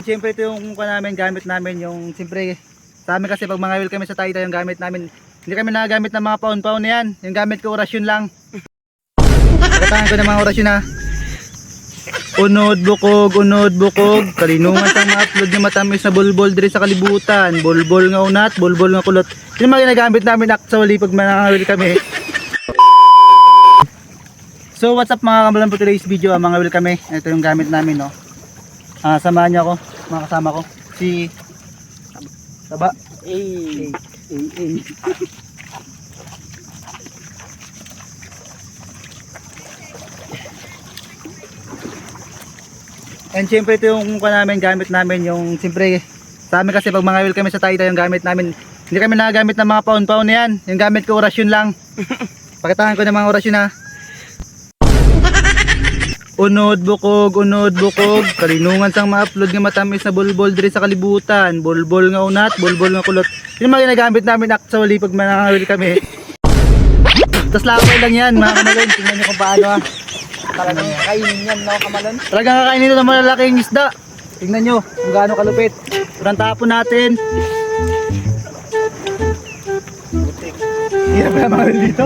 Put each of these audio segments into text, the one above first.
Siyempre ito yung namin, gamit namin yung siyempre sa amin kasi pag mga will kami sa Taytay yung gamit namin. Hindi kami nagagamit ng mga paon-paon na yan. Yung gamit ko orasyon lang. Pagkatangan ko ng mga orasyon ha. Unod bukog, kalinungan sa ma-upload nga matamis na bulbol diri sa kalibutan. Bulbol nga unat, bulbol nga kulot. Yun mga ginagamit namin actually pag mga will kami. So what's up mga kamalan, for today's video mga will kami. Ito yung gamit namin no. Samahan niyo ako, mga kasama ko. Si Taba. And syempre ito yung namin, gamit namin yung siyempre sa amin kasi pag mga will kami sa Taytay yung gamit namin. Hindi kami nagagamit ng mga paon-paon na yan. Yung gamit ko orasyon lang. Pakitahan ko ng mga orasyon ha. Unod bukog, kalinungan sang ma-upload nga matamis na bulbol diri sa kalibutan. Bulbol nga unat, bulbol nga kulot. Yun mga ginagamit namin actually pag manangawil kami. Tapos lakay lang yan mga kamalon. Tingnan nyo kung paano ha. Talagang kainin yan, no, kamalon? Talagang kakainin ito ng malalaking isda. Tingnan nyo kung gaano kalupit. Kurang tapon natin. Hirap na mga dito.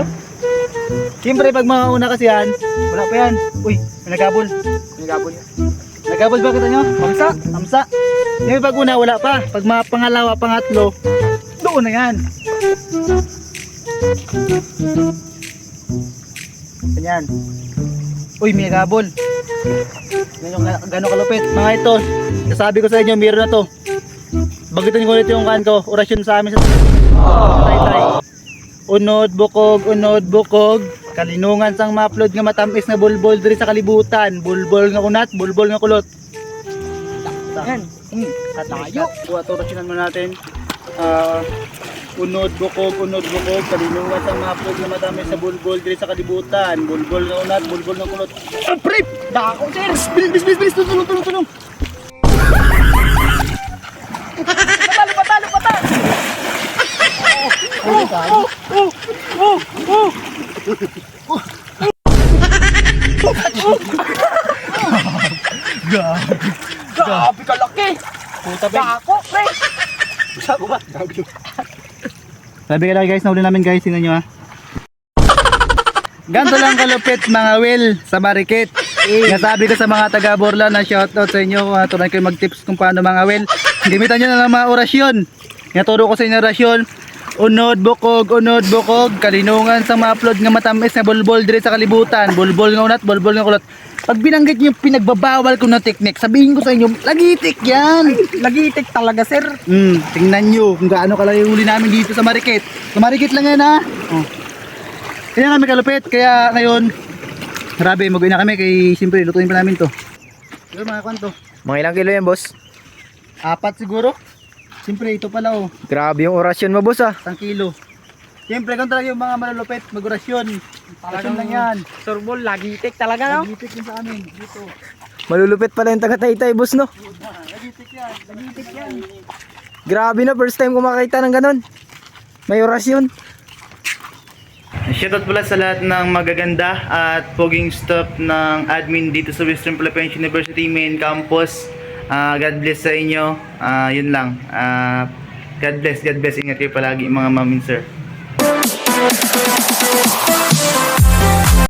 Siyempre pag mga una kasi yan, wala pa yan. Uy, may nagabol. Nagabol ba kita nyo? Amsa. Siyempre pag una wala pa. Pag mga pangalawa, pangatlo, doon na yan. Ganyan. Uy, may nagabol. Yan yung gano'ng kalupit. Mga ito, nasabi ko sa inyo, meron na to. Bagitin ko ulit yung kan ko, orasyon sa amin sa Taytay. Unod bukog, kalinungan sang ma-upload nga matamis na bulbol diri sa kalibutan. Bulbol nga unat, bulbol nga kulot. Yan. Tayo. Orasyonan mo natin. Unod bukog, kalinungan sang ma-upload nga matamis na bulbol diri sa kalibutan. Bulbol nga unat, bulbol nga kulot. Prip! Dako, sir! Bilis, tulong. Patalo! Grabe kalaki! Dako, pre! Sabi ka lang guys, nahuli namin guys, tingnan nyo ha. Ganto lang kalupit mga will sa Marikit. Nasabi ko sa mga taga Borla na shoutout sa inyo. Tunan kayo mag-tips kung paano mga will. Gamitan nyo na lang mga orasyon. Naturo ko sa inyo orasyon. Unod bukog, kalinungan sa ma-upload nga matamis na bulbol diri sa kalibutan. Bulbol nga unat, bulbol nga kulot. Pag binanggit nyo yung pinagbabawal ko na technique, sabihin ko sa inyo, lagitik yan. Lagitik talaga, sir. Tingnan nyo kung gaano kalaki yung huli namin dito sa Marikit. Sa Marikit lang yan ha. Kaya kami kalupit, kaya ngayon grabe, mag-uwi na kami kay siyempre lutuin pa namin to. Pero mga kwanto? Mga ilang kilo yan, boss? 4 siguro. Siyempre ito pala oh, Grabe yung orasyon mo, boss, 1 kilo. Siyempre kung talaga yung mga malalupit, mag-orasyon. Orasyon lang yan. Surbol, lagitik talaga, no? Lagitik yun sa amin, dito. Malulupit pala yung taga-Taytay, boss, no? Lagitik yan. Grabe na, first time ko makakita ng ganun. May orasyon. Shoutout pala sa lahat ng magaganda at poging staff ng admin dito sa Western Philippines University Main Campus. God bless sa inyo. Yun lang. God bless. Ingat kayo palagi mga ma'am and sir.